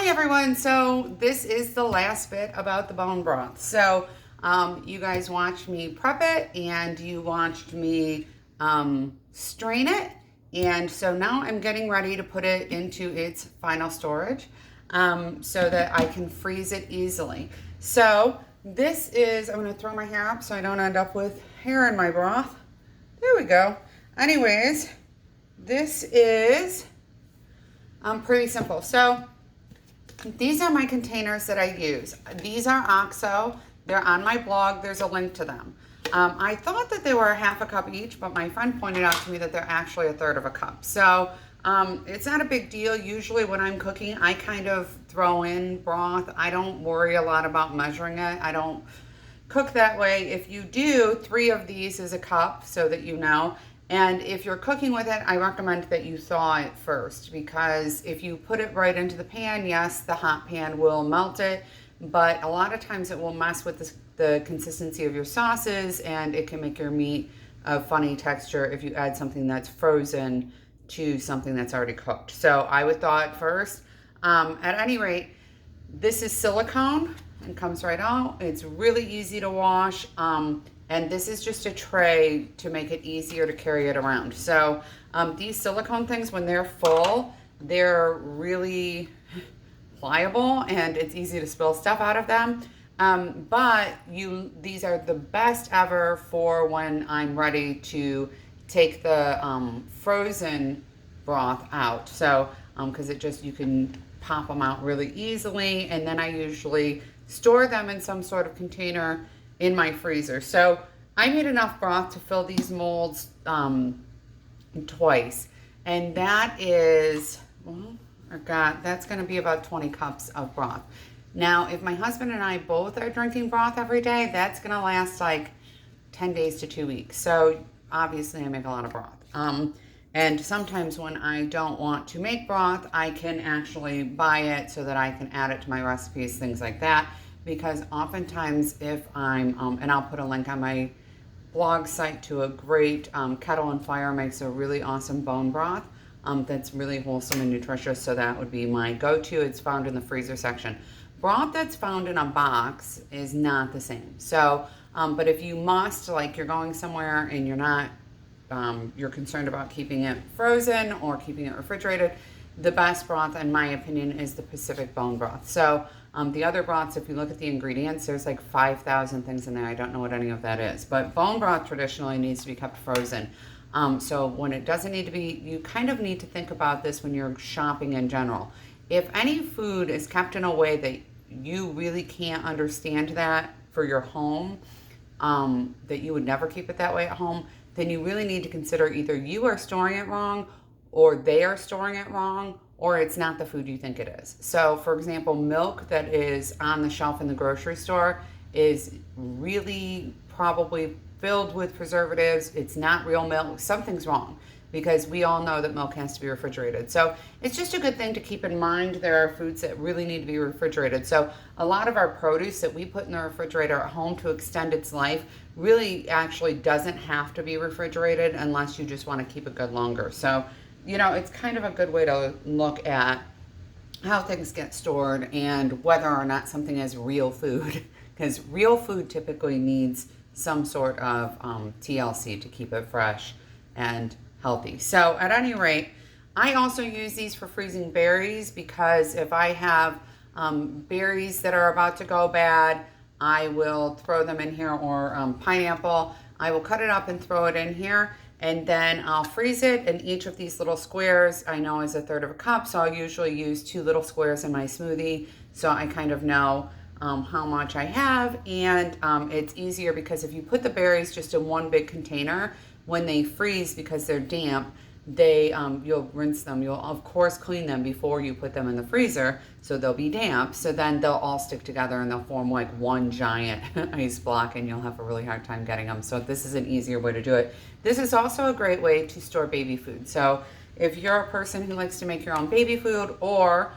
Hi everyone, so this is the last bit about the bone broth. So you guys watched me prep it and you watched me strain it, and so now I'm getting ready to put it into its final storage so that I can freeze it easily. So this is, I'm going to throw my hair up so I don't end up with hair in my broth. There we go. Anyways, this is pretty simple. So these are my containers that I use. These are OXO. They're on my blog. There's a link to them. I thought that they were a half a cup each, but my friend pointed out to me that they're actually a third of a cup. So it's not a big deal. Usually when I'm cooking, I kind of throw in broth. I don't worry a lot about measuring it. I don't cook that way. If you do, 3 of these is a cup, so that you know. And if you're cooking with it, I recommend that you thaw it first, because if you put it right into the pan, yes, the hot pan will melt it, but a lot of times it will mess with the consistency of your sauces, and it can make your meat a funny texture if you add something that's frozen to something that's already cooked. So I would thaw it first. At any rate, this is silicone and comes right out. It's really easy to wash. And this is just a tray to make it easier to carry it around. So these silicone things, when they're full, they're really pliable and it's easy to spill stuff out of them. But these are the best ever for when I'm ready to take the frozen broth out. So, because you can pop them out really easily, and then I usually store them in some sort of container in my freezer. So I made enough broth to fill these molds twice, and that is, that's going to be about 20 cups of broth. Now, if my husband and I both are drinking broth every day, that's going to last like 10 days to 2 weeks. So obviously I make a lot of broth. And sometimes when I don't want to make broth, I can actually buy it so that I can add it to my recipes, things like that. Because oftentimes if I'm, and I'll put a link on my blog site to a great Kettle and Fire makes a really awesome bone broth that's really wholesome and nutritious, so that would be my go-to. It's found in the freezer section. Broth that's found in a box is not the same. So, but if you must, like you're going somewhere and you're not, you're concerned about keeping it frozen or keeping it refrigerated, the best broth, in my opinion, is the Pacific bone broth. So the other broths, if you look at the ingredients, there's like 5,000 things in there. I don't know what any of that is. But bone broth traditionally needs to be kept frozen. So when it doesn't need to be, you kind of need to think about this when you're shopping in general. If any food is kept in a way that you really can't understand that for your home, that you would never keep it that way at home, then you really need to consider either you are storing it wrong, or they are storing it wrong, or it's not the food you think it is. So for example, milk that is on the shelf in the grocery store is really probably filled with preservatives. It's not real milk. Something's wrong, because we all know that milk has to be refrigerated. So it's just a good thing to keep in mind. There are foods that really need to be refrigerated. So a lot of our produce that we put in the refrigerator at home to extend its life really actually doesn't have to be refrigerated unless you just want to keep it good longer. So, you know, it's kind of a good way to look at how things get stored and whether or not something is real food, because real food typically needs some sort of TLC to keep it fresh and healthy. So at any rate, I also use these for freezing berries, because if I have berries that are about to go bad, I will throw them in here, or pineapple. I will cut it up and throw it in here, and then I'll freeze it. And each of these little squares I know is a third of a cup, so I'll usually use 2 little squares in my smoothie, so I kind of know how much I have. And it's easier because if you put the berries just in one big container, when they freeze, because they're damp, you'll rinse them. You'll of course clean them before you put them in the freezer, so they'll be damp. So then they'll all stick together and they'll form like one giant ice block, and you'll have a really hard time getting them. So this is an easier way to do it. This is also a great way to store baby food. So if you're a person who likes to make your own baby food, or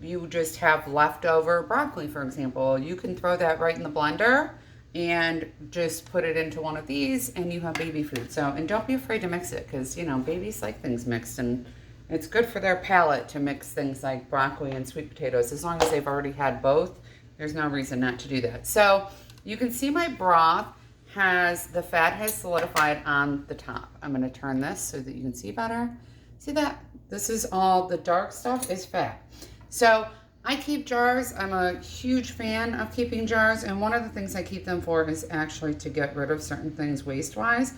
you just have leftover broccoli, for example, you can throw that right in the blender and just put it into one of these, and you have baby food. So, and don't be afraid to mix it, because, you know, babies like things mixed, and It's good for their palate to mix things like broccoli and sweet potatoes. As long as they've already had both, there's no reason not to do that. So you can see my broth the fat has solidified on the top. I'm going to turn this so that you can see better. See that? This is all, the dark stuff is fat. So I keep jars. I'm a huge fan of keeping jars. And one of the things I keep them for is actually to get rid of certain things waste-wise.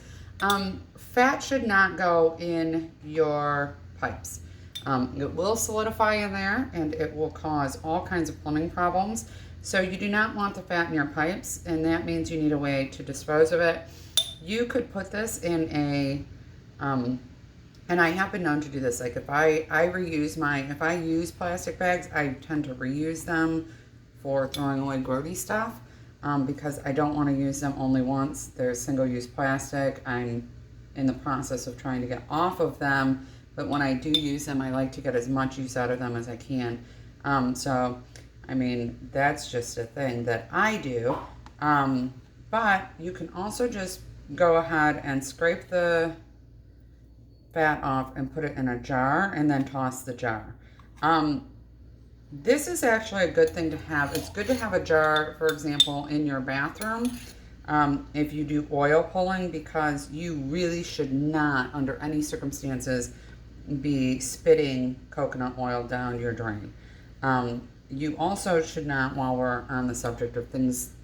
Fat should not go in your pipes. It will solidify in there and it will cause all kinds of plumbing problems. So you do not want the fat in your pipes, and that means you need a way to dispose of it. You could put this in a, and I have been known to do this, like if I use plastic bags, I tend to reuse them for throwing away grody stuff, because I don't want to use them only once. They're single-use plastic. I'm in the process of trying to get off of them, but when I do use them, I like to get as much use out of them as I can. So I mean, that's just a thing that I do. But you can also just go ahead and scrape the fat off and put it in a jar and then toss the jar. This is actually a good thing to have. It's good to have a jar, for example, in your bathroom if you do oil pulling, because you really should not, under any circumstances, be spitting coconut oil down your drain. You also should not, while we're on the subject of things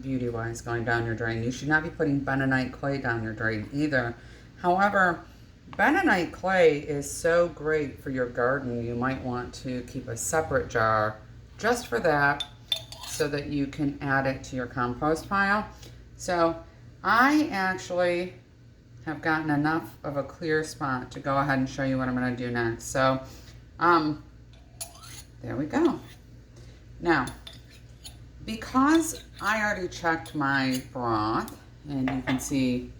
beauty-wise going down your drain, you should not be putting bentonite clay down your drain either. However, bentonite clay is so great for your garden, you might want to keep a separate jar just for that so that you can add it to your compost pile. So I actually have gotten enough of a clear spot to go ahead and show you what I'm going to do next. So, there we go. Now, because I already checked my broth, and you can see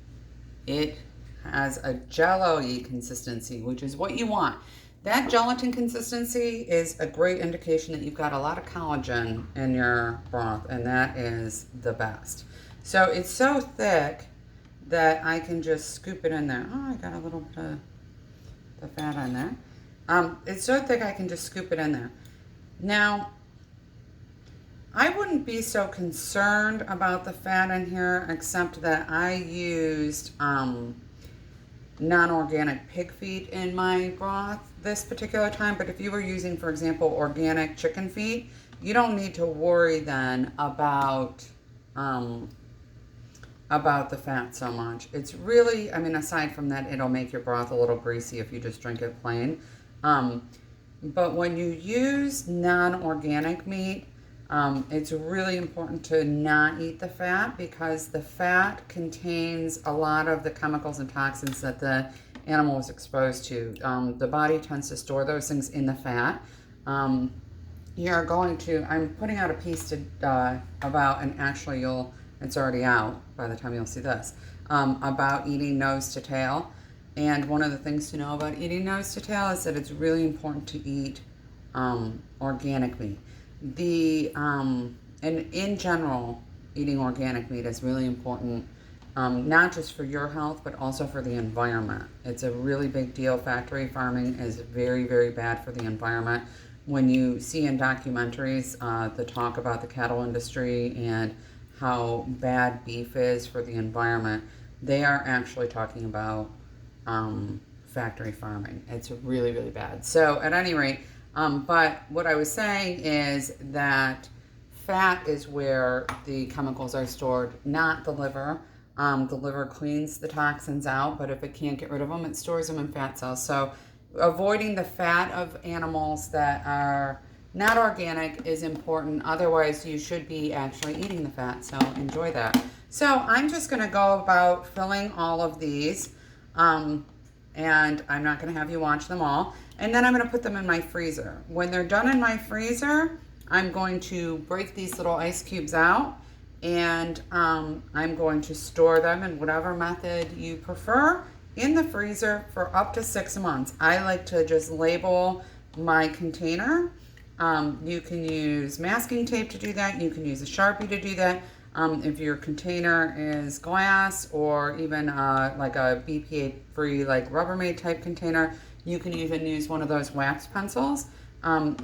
it has a jello-y consistency, which is what you want. That gelatin consistency is a great indication that you've got a lot of collagen in your broth, and that is the best. So it's so thick that I can just scoop it in there. Oh, I got a little bit of the fat on there. It's so thick I can just scoop it in there. Now, I wouldn't be so concerned about the fat in here, except that I used non-organic pig feet in my broth this particular time. But if you were using, for example, organic chicken feet, you don't need to worry then about the fat so much. It's really, I mean, aside from that, it'll make your broth a little greasy if you just drink it plain. But when you use non-organic meat, it's really important to not eat the fat, because the fat contains a lot of the chemicals and toxins that the animal was exposed to. The body tends to store those things in the fat. You're going to, I'm putting out a piece to, about, and actually it's already out by the time you'll see this, about eating nose to tail. And one of the things to know about eating nose to tail is that it's really important to eat organic meat. And in general, eating organic meat is really important, not just for your health, but also for the environment. It's a really big deal. Factory farming is very, very bad for the environment. When you see in documentaries the talk about the cattle industry and how bad beef is for the environment, they are actually talking about factory farming. It's really, really bad. So at any rate, but what I was saying is that fat is where the chemicals are stored, not the liver. The liver cleans the toxins out, but if it can't get rid of them, it stores them in fat cells. So avoiding the fat of animals that are not organic is important. Otherwise, you should be actually eating the fat. So enjoy that. So I'm just going to go about filling all of these. And I'm not going to have you watch them all. And then I'm going to put them in my freezer. When they're done in my freezer, I'm going to break these little ice cubes out, and I'm going to store them in whatever method you prefer in the freezer for up to 6 months. I like to just label my container. You can use masking tape to do that. You can use a Sharpie to do that. If your container is glass, or even like a BPA-free, like Rubbermaid type container, You can even use one of those wax pencils,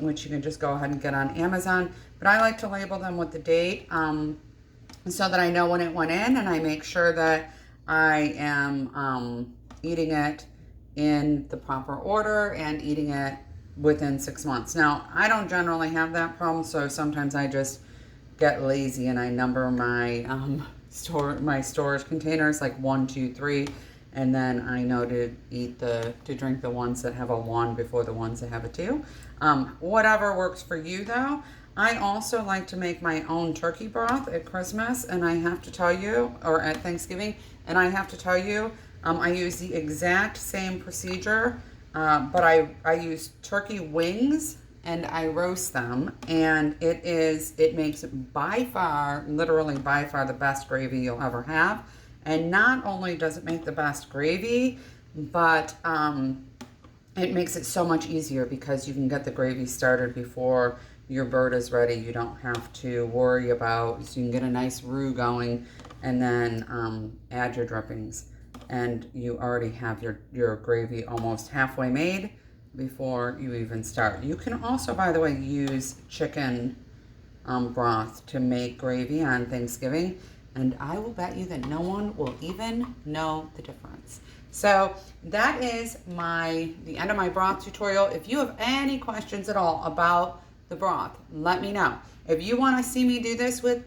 which you can just go ahead and get on Amazon. But I like to label them with the date so that I know when it went in, and I make sure that I am eating it in the proper order and eating it within 6 months. Now, I don't generally have that problem, so sometimes I just get lazy and I number my storage containers like 1, 2, 3, and then I know to drink the ones that have a 1 before the ones that have a 2. Whatever works for you, though. I also like to make my own turkey broth at Christmas, and I have to tell you, or at Thanksgiving, and I have to tell you, I use the exact same procedure, but I use turkey wings and I roast them, and it makes by far, literally by far, the best gravy you'll ever have. And not only does it make the best gravy, but it makes it so much easier because you can get the gravy started before your bird is ready. You don't have to worry about, so you can get a nice roux going and then add your drippings. And you already have your gravy almost halfway made before you even start. You can also, by the way, use chicken broth to make gravy on Thanksgiving, and I will bet you that no one will even know the difference. So that is the end of my broth tutorial. If you have any questions at all about the broth, let me know. If you want to see me do this with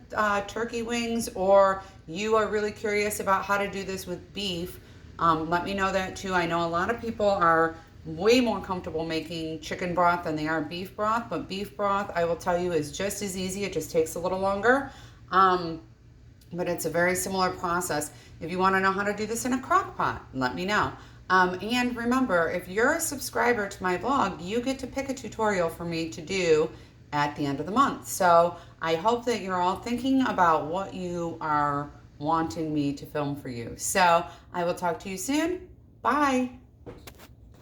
turkey wings, or you are really curious about how to do this with beef, let me know that too. I know a lot of people are way more comfortable making chicken broth than they are beef broth, but beef broth, I will tell you, is just as easy. It just takes a little longer, but it's a very similar process. If you want to know how to do this in a crock pot, let me know. And remember, if you're a subscriber to my blog, you get to pick a tutorial for me to do at the end of the month. So I hope that you're all thinking about what you are wanting me to film for you. So I will talk to you soon. Bye.